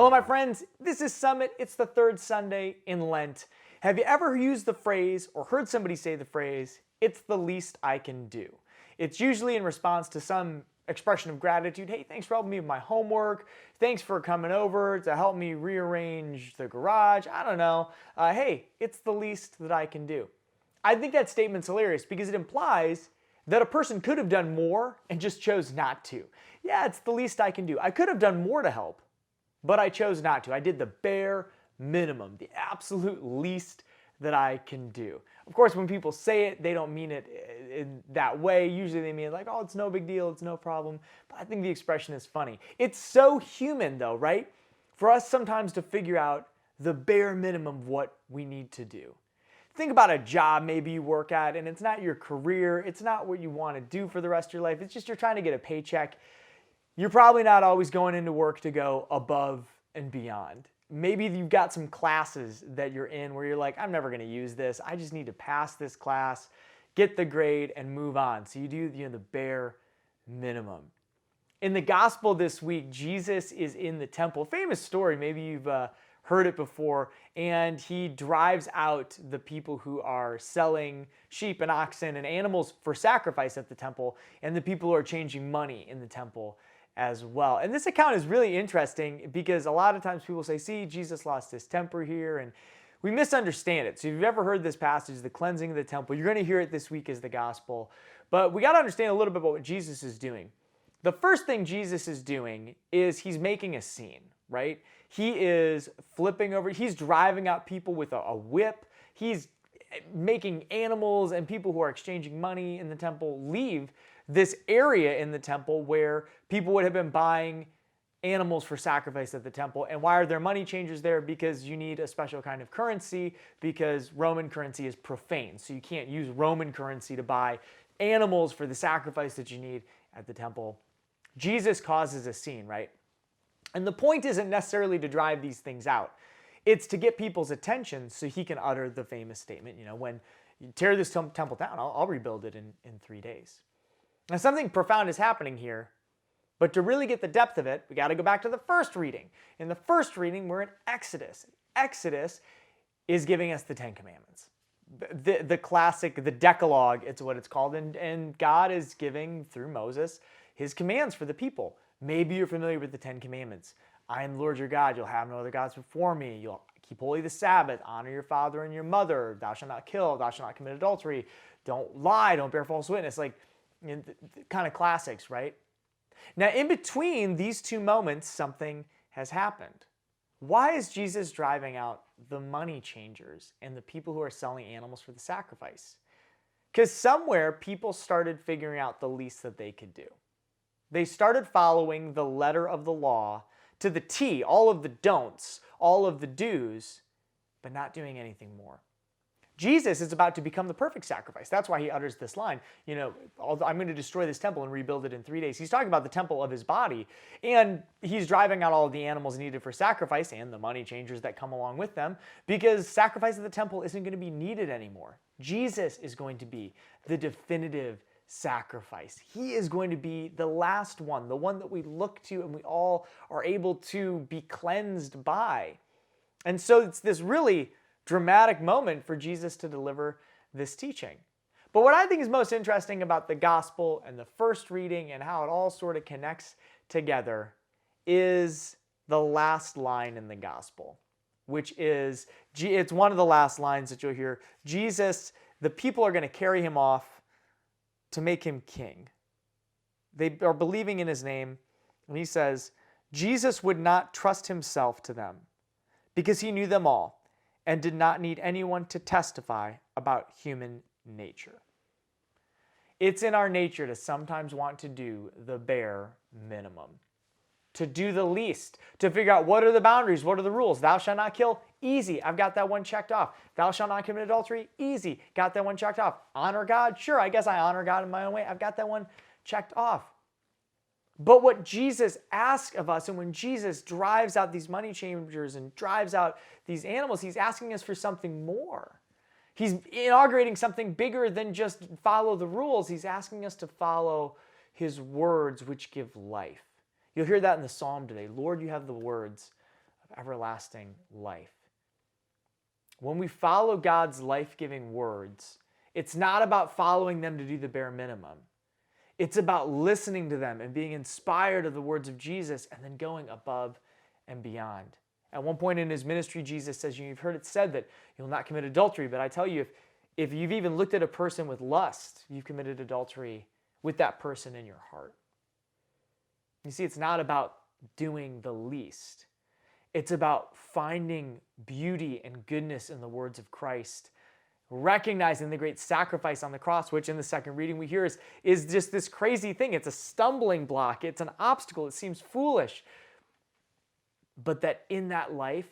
Hello, my friends. This is Summit. It's the third Sunday in Lent. Have you ever used the phrase or heard somebody say the phrase, "It's the least I can do"? It's usually in response to some expression of gratitude. Hey, thanks for helping me with my homework. Thanks for coming over to help me rearrange the garage. I don't know. Hey, it's the least that I can do. I think that statement's hilarious because it implies that a person could have done more and just chose not to. Yeah, it's the least I can do. I could have done more to help, but I chose not to. I did the bare minimum, the absolute least that I can do. Of course, when people say it, they don't mean it in that way. Usually they mean it like, oh, it's no big deal, it's no problem. But I think the expression is funny. It's so human though, right? For us sometimes to figure out the bare minimum of what we need to do. Think about a job maybe you work at and it's not your career, it's not what you want to do for the rest of your life, it's just you're trying to get a paycheck. You're probably not always going into work to go above and beyond. Maybe you've got some classes that you're in where you're like, I'm never going to use this. I just need to pass this class, get the grade, and move on. So you do the bare minimum. In the gospel this week, Jesus is in the temple. Famous story, maybe you've heard it before, and he drives out the people who are selling sheep and oxen and animals for sacrifice at the temple, and the people who are changing money in the temple as well. And this account is really interesting because a lot of times people say, see, Jesus lost his temper here, and we misunderstand it. So if you've ever heard this passage, the cleansing of the temple, you're going to hear it this week as the gospel. But we got to understand a little bit about what Jesus is doing. The first thing Jesus is doing is he's making a scene, right? He is flipping over, he's driving out people with a whip. He's making animals and people who are exchanging money in the temple leave this area in the temple where people would have been buying animals for sacrifice at the temple. And why are there money changers there? Because you need a special kind of currency, because Roman currency is profane. So you can't use Roman currency to buy animals for the sacrifice that you need at the temple. Jesus causes a scene, right? And the point isn't necessarily to drive these things out. It's to get people's attention so he can utter the famous statement, when you tear this temple down, I'll rebuild it in 3 days. Now, something profound is happening here, but to really get the depth of it, we got to go back to the first reading. In the first reading, we're in Exodus. Exodus is giving us the Ten Commandments. The classic, the Decalogue, it's what it's called, and God is giving, through Moses, his commands for the people. Maybe you're familiar with the Ten Commandments. I am the Lord your God, you'll have no other gods before me, you'll keep holy the Sabbath, honor your father and your mother, thou shalt not kill, thou shalt not commit adultery, don't lie, don't bear false witness, kind of classics, right? Now, in between these two moments, something has happened. Why is Jesus driving out the money changers and the people who are selling animals for the sacrifice? Because somewhere people started figuring out the least that they could do. They started following the letter of the law to the T, all of the don'ts, all of the do's, but not doing anything more. Jesus is about to become the perfect sacrifice. That's why he utters this line, I'm going to destroy this temple and rebuild it in 3 days. He's talking about the temple of his body, and he's driving out all of the animals needed for sacrifice and the money changers that come along with them, because sacrifice at the temple isn't going to be needed anymore. Jesus is going to be the definitive sacrifice. He is going to be the last one, the one that we look to and we all are able to be cleansed by. And so it's this really dramatic moment for Jesus to deliver this teaching. But what I think is most interesting about the gospel and the first reading and how it all sort of connects together is the last line in the gospel, which is, it's one of the last lines that you'll hear. Jesus, the people are going to carry him off to make him king. They are believing in his name, and he says, Jesus would not trust himself to them because he knew them all and did not need anyone to testify about human nature. It's in our nature to sometimes want to do the bare minimum, to do the least, to figure out what are the boundaries, what are the rules. Thou shalt not kill, easy, I've got that one checked off. Thou shalt not commit adultery, easy, got that one checked off. Honor God, sure, I guess I honor God in my own way, I've got that one checked off. But what Jesus asks of us, and when Jesus drives out these money changers and drives out these animals, he's asking us for something more. He's inaugurating something bigger than just follow the rules. He's asking us to follow his words, which give life. You'll hear that in the psalm today. Lord, you have the words everlasting life. When we follow God's life-giving words, it's not about following them to do the bare minimum. It's about listening to them and being inspired of the words of Jesus and then going above and beyond. At one point in his ministry, Jesus says, you've heard it said that you'll not commit adultery, but I tell you, if you've even looked at a person with lust, you've committed adultery with that person in your heart. You see, it's not about doing the least. It's about finding beauty and goodness in the words of Christ, recognizing the great sacrifice on the cross, which in the second reading we hear is just this crazy thing. It's a stumbling block. It's an obstacle. It seems foolish. But that in that life,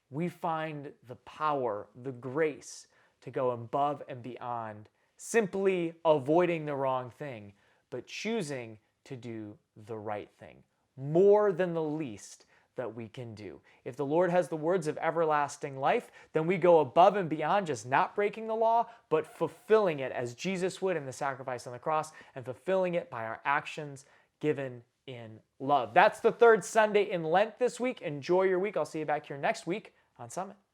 we find the power, the grace to go above and beyond simply avoiding the wrong thing, but choosing to do the right thing, more than the least that we can do. If the Lord has the words of everlasting life, then we go above and beyond just not breaking the law, but fulfilling it as Jesus would in the sacrifice on the cross, and fulfilling it by our actions given in love. That's the third Sunday in Lent this week. Enjoy your week. I'll see you back here next week on Summit.